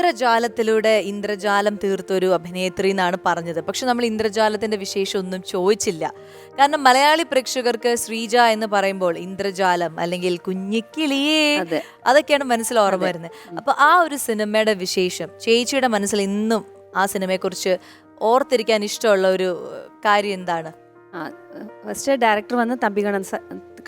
ഇന്ദ്രജാലത്തിലൂടെ ഇന്ദ്രജാലം തീർത്തൊരു അഭിനേത്രി എന്നാണ് പറഞ്ഞത്. പക്ഷെ നമ്മൾ ഇന്ദ്രജാലത്തിന്റെ വിശേഷം ഒന്നും ചോദിച്ചില്ല. കാരണം മലയാളി പ്രേക്ഷകർക്ക് ശ്രീജ എന്ന് പറയുമ്പോൾ ഇന്ദ്രജാലം അല്ലെങ്കിൽ കുഞ്ഞിക്കിളിയേ അതൊക്കെയാണ് മനസ്സിൽ ഓർമ്മ വരുന്നത്. അപ്പൊ ആ ഒരു സിനിമയുടെ വിശേഷം ചേച്ചിയുടെ മനസ്സിൽ ഇന്നും ആ സിനിമയെക്കുറിച്ച് ഓർത്തിരിക്കാൻ ഇഷ്ടമുള്ള ഒരു കാര്യം എന്താണ്? ഫസ്റ്റ് ഡയറക്ടർ വന്ന് തമ്പി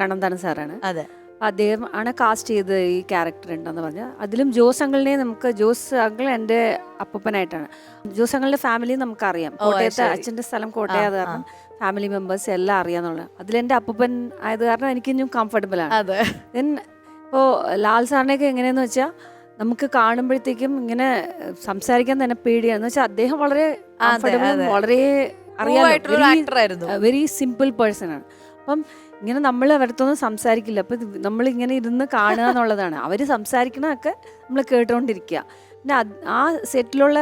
കണ്ണന്താനം സാറാണ്. അതെ, അദ്ദേഹം ആണ് കാസ്റ്റ് ചെയ്ത് ഈ ക്യാരക്ടർ ഉണ്ടെന്ന് പറഞ്ഞാൽ. അതിലും ജോസ് അങ്കിളിനെ ജോസ് അങ്കിൾ എൻ്റെ അപ്പൂപ്പനായിട്ടാണ്. ജോസ് അങ്കിളിന്റെ ഫാമിലി നമുക്കറിയാം. കോട്ടയത്തെ അച്ഛൻ്റെ സ്ഥലം കോട്ടയം കാരണം ഫാമിലി മെമ്പേഴ്സ് എല്ലാം അറിയാന്നുള്ളത്. അതിലെൻ്റെ അപ്പൂപ്പൻ ആയത് കാരണം എനിക്ക് ഇനിയും കംഫർട്ടബിൾ ആണ്. ദെൻ ഇപ്പോൾ ലാൽ സാറിനെയൊക്കെ എങ്ങനെയാന്ന് വെച്ചാൽ നമുക്ക് കാണുമ്പോഴത്തേക്കും ഇങ്ങനെ സംസാരിക്കാൻ തന്നെ പേടിയാണെന്ന് വെച്ചാൽ അദ്ദേഹം വളരെ കംഫർട്ടബിളും വളരെ അറിയാം വെരി സിമ്പിൾ പേഴ്സൺ ആണ്. അപ്പം ഇങ്ങനെ നമ്മൾ അവരടുത്തൊന്നും സംസാരിക്കില്ല. അപ്പം നമ്മളിങ്ങനെ ഇരുന്ന് കാണുക എന്നുള്ളതാണ്. അവർ സംസാരിക്കണതൊക്കെ നമ്മൾ കേട്ടുകൊണ്ടിരിക്കുക. പിന്നെ ആ സെറ്റിലുള്ള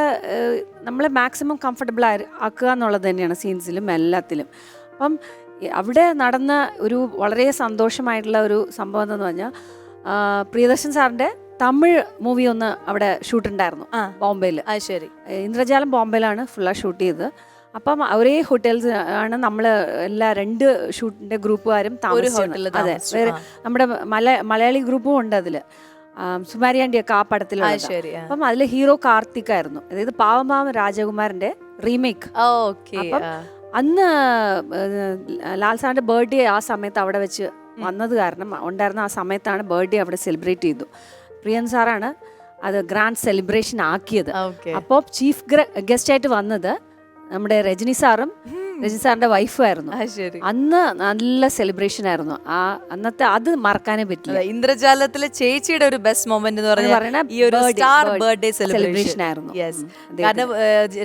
നമ്മളെ മാക്സിമം കംഫർട്ടബിൾ ആക്കുക എന്നുള്ളത് തന്നെയാണ് സീൻസിലും എല്ലാത്തിലും. അപ്പം അവിടെ നടന്ന ഒരു വളരെ സന്തോഷമായിട്ടുള്ള ഒരു സംഭവം എന്ന് പറഞ്ഞാൽ പ്രിയദർശൻ സാറിൻ്റെ തമിഴ് മൂവി ഒന്ന് അവിടെ ഷൂട്ടുണ്ടായിരുന്നു ബോംബെയിൽ. ശരി, ഇന്ദ്രജാലം ബോംബെയിലാണ് ഫുള്ളാ ഷൂട്ട് ചെയ്തത്. അപ്പം ഒരേ ഹോട്ടൽസ് ആണ് നമ്മൾ എല്ലാ 2 ഷൂട്ടിന്റെ ഗ്രൂപ്പുകാരും താമസിച്ചത്. അതെ, വേറെ നമ്മുടെ മലയാളി ഗ്രൂപ്പും ഉണ്ട് അതിൽ. സുമാരിയാണ്ടിയൊക്കെ ആ പടത്തിലുള്ള. അപ്പം അതിൽ ഹീറോ കാർത്തിക് ആയിരുന്നു. അതായത് പാവം രാജകുമാരന്റെ റീമേക്ക്. അപ്പം അന്ന് ലാൽ സാറിന്റെ ബർത്ത്ഡേ ആ സമയത്ത് അവിടെ വെച്ച് വന്നത് കാരണം ഉണ്ടായിരുന്ന ആ സമയത്താണ് ബർത്ത്ഡേ അവിടെ സെലിബ്രേറ്റ് ചെയ്തു. പ്രിയൻ സാറാണ് അത് ഗ്രാൻഡ് സെലിബ്രേഷൻ ആക്കിയത്. അപ്പോൾ ചീഫ് ഗസ്റ്റ് ആയിട്ട് വന്നത് നമ്മുടെ രജനി സാറും രജനി സാറിന്റെ വൈഫും ആയിരുന്നു. അന്ന് നല്ല സെലിബ്രേഷൻ ആയിരുന്നു. അന്നത്തെ അത് മറക്കാനേ പറ്റില്ല. ഇന്ദ്രജാലത്തിലെ ചേച്ചിയുടെ ഒരു ബെസ്റ്റ് മൊമെന്റ് എന്ന് പറഞ്ഞാൽ ഈ ഒരു സ്റ്റാർ ബർത്ത്ഡേ സെലിബ്രേഷൻ ആയിരുന്നു. കാരണം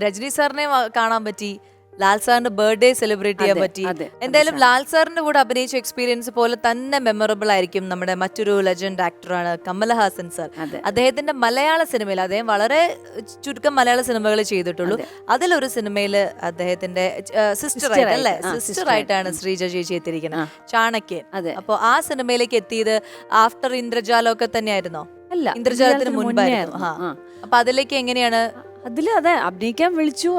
രജനി സാറിനെ കാണാൻ പറ്റി, ലാൽ സാറിന്റെ ബർത്ത്ഡേ സെലിബ്രേറ്റ് ചെയ്യാൻ പറ്റി. എന്തായാലും ലാൽ സാറിന്റെ കൂടെ അഭിനയിച്ച എക്സ്പീരിയൻസ് പോലെ തന്നെ മെമ്മറബിൾ ആയിരിക്കും നമ്മുടെ മറ്റൊരു ലെജൻഡ് ആക്ടറാണ് കമലഹാസൻ സാർ. അദ്ദേഹത്തിന്റെ മലയാള സിനിമയിൽ അദ്ദേഹം വളരെ ചുരുക്കം മലയാള സിനിമകൾ ചെയ്തിട്ടുള്ളൂ. അതിലൊരു സിനിമയിൽ അദ്ദേഹത്തിന്റെ സിസ്റ്റർ ആയിട്ടാണ് ശ്രീജ ചേച്ചി എത്തിയിരിക്കുന്നത്, ചാണക്യൻ. അപ്പൊ ആ സിനിമയിലേക്ക് എത്തിയത് ആഫ്റ്റർ ഇന്ദ്രജാലം ഒക്കെ തന്നെയായിരുന്നോ? അല്ല, ഇന്ദ്രജാലത്തിന് മുൻപായിരുന്നു. അപ്പൊ അതിലേക്ക് എങ്ങനെയാണ്? അതിൽ അതെ അഭിനയിക്കാൻ വിളിച്ചു.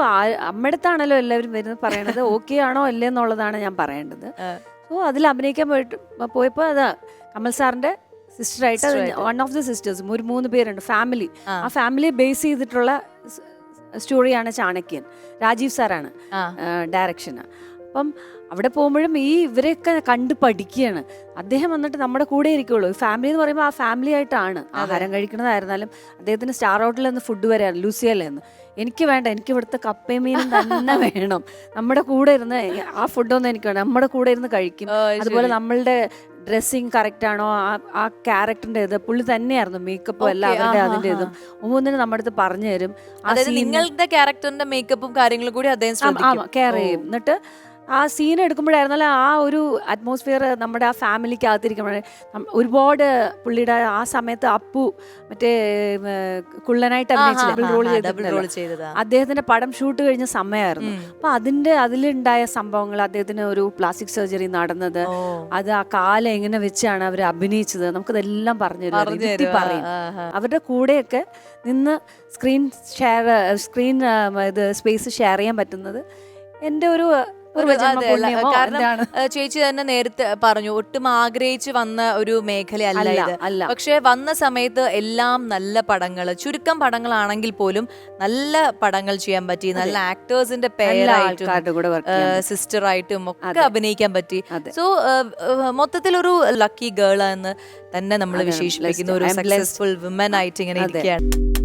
അമ്മയടുത്താണല്ലോ എല്ലാവരും വരുന്നത് പറയണത്. ഓക്കെ ആണോ അല്ലേ എന്നുള്ളതാണ് ഞാൻ പറയേണ്ടത്. സോ അതിൽ അഭിനയിക്കാൻ പോയപ്പോൾ അതാ കമൽ സാറിന്റെ സിസ്റ്ററായിട്ട് വൺ ഓഫ് ദി സിസ്റ്റേഴ്സ്, ഒരു 3 പേരുണ്ട് ഫാമിലി. ആ ഫാമിലിയെ ബേസ് ചെയ്തിട്ടുള്ള സ്റ്റോറിയാണ് ചാണക്യൻ. രാജീവ് സാറാണ് ഡയറക്ഷന്. അപ്പം അവിടെ പോകുമ്പോഴും ഇവരെയൊക്കെ കണ്ട് പഠിക്കുകയാണ്. അദ്ദേഹം വന്നിട്ട് നമ്മുടെ കൂടെ ഇരിക്കുള്ളൂ. ഫാമിലി എന്ന് പറയുമ്പോൾ ആ ഫാമിലി ആയിട്ടാണ് ആഹാരം കഴിക്കുന്നതായിരുന്നാലും. അദ്ദേഹത്തിന് സ്റ്റാർ ഹോട്ടലിൽ നിന്ന് ഫുഡ് വരെയാണ് ലൂസിയല്ലെന്ന്. എനിക്ക് വേണ്ട, എനിക്ക് ഇവിടുത്തെ കപ്പയും മീനും തന്നെ വേണം. നമ്മുടെ കൂടെ ഇരുന്ന് ആ ഫുഡൊന്നും എനിക്ക് വേണം, നമ്മുടെ കൂടെ ഇരുന്ന് കഴിക്കും. അതുപോലെ നമ്മളുടെ ഡ്രസ്സിങ് കറക്റ്റ് ആണോ, ആ ക്യാരക്ടറിന്റെ ഇത് പുള്ളി തന്നെയായിരുന്നു. മേക്കപ്പും എല്ലാം അവരുടെ അതിന്റെ ഇതും ഒന്നിനും നമ്മുടെ അടുത്ത് പറഞ്ഞു തരും. നിങ്ങളുടെ ക്യാരക്ടറിന്റെ മേക്കപ്പും കാര്യങ്ങളും കൂടി അദ്ദേഹം കെയർ ചെയ്യും. എന്നിട്ട് ആ സീൻ എടുക്കുമ്പോഴായിരുന്നാലും ആ ഒരു അറ്റ്മോസ്ഫിയർ നമ്മുടെ ആ ഫാമിലിക്ക് അകത്തിരിക്കുമ്പോഴേ ഒരുപാട് പുള്ളിയുടെ ആ സമയത്ത് അപ്പു മറ്റേ കുള്ളനായിട്ട് റോൾ ചെയ്തത് അദ്ദേഹത്തിന്റെ പടം ഷൂട്ട് കഴിഞ്ഞ സമയമായിരുന്നു. അപ്പൊ അതിലുണ്ടായ സംഭവങ്ങൾ, അദ്ദേഹത്തിന് ഒരു പ്ലാസ്റ്റിക് സർജറി നടന്നത്, അത് ആ കാലം എങ്ങനെ വെച്ചാണ് അവർ അഭിനയിച്ചത്, നമുക്കതെല്ലാം പറഞ്ഞു തരും, പറയും. അവരുടെ കൂടെയൊക്കെ നിന്ന് സ്ക്രീൻ സ്പേസ് ഷെയർ ചെയ്യാൻ പറ്റുന്നത് എൻ്റെ ഒരു കാരണം ചേച്ചി തന്നെ നേരത്തെ പറഞ്ഞു ഒട്ടും ആഗ്രഹിച്ച് വന്ന ഒരു മേഖലയല്ല ഇത്. പക്ഷെ വന്ന സമയത്ത് എല്ലാം നല്ല പടങ്ങൾ, ചുരുക്കം പടങ്ങളാണെങ്കിൽ പോലും നല്ല പടങ്ങൾ ചെയ്യാൻ പറ്റി. നല്ല ആക്ടേഴ്സിന്റെ പേരായിട്ടും സിസ്റ്ററായിട്ടും ഒക്കെ അഭിനയിക്കാൻ പറ്റി. സോ മൊത്തത്തിലൊരു ലക്കി ഗേൾ എന്ന് തന്നെ നമ്മൾ വിശേഷിപ്പിക്കുന്ന ഒരു സക്സസ്ഫുൾ വിമൻ ആയിട്ട് ഇങ്ങനെ ഇരിക്കുകയാണ്.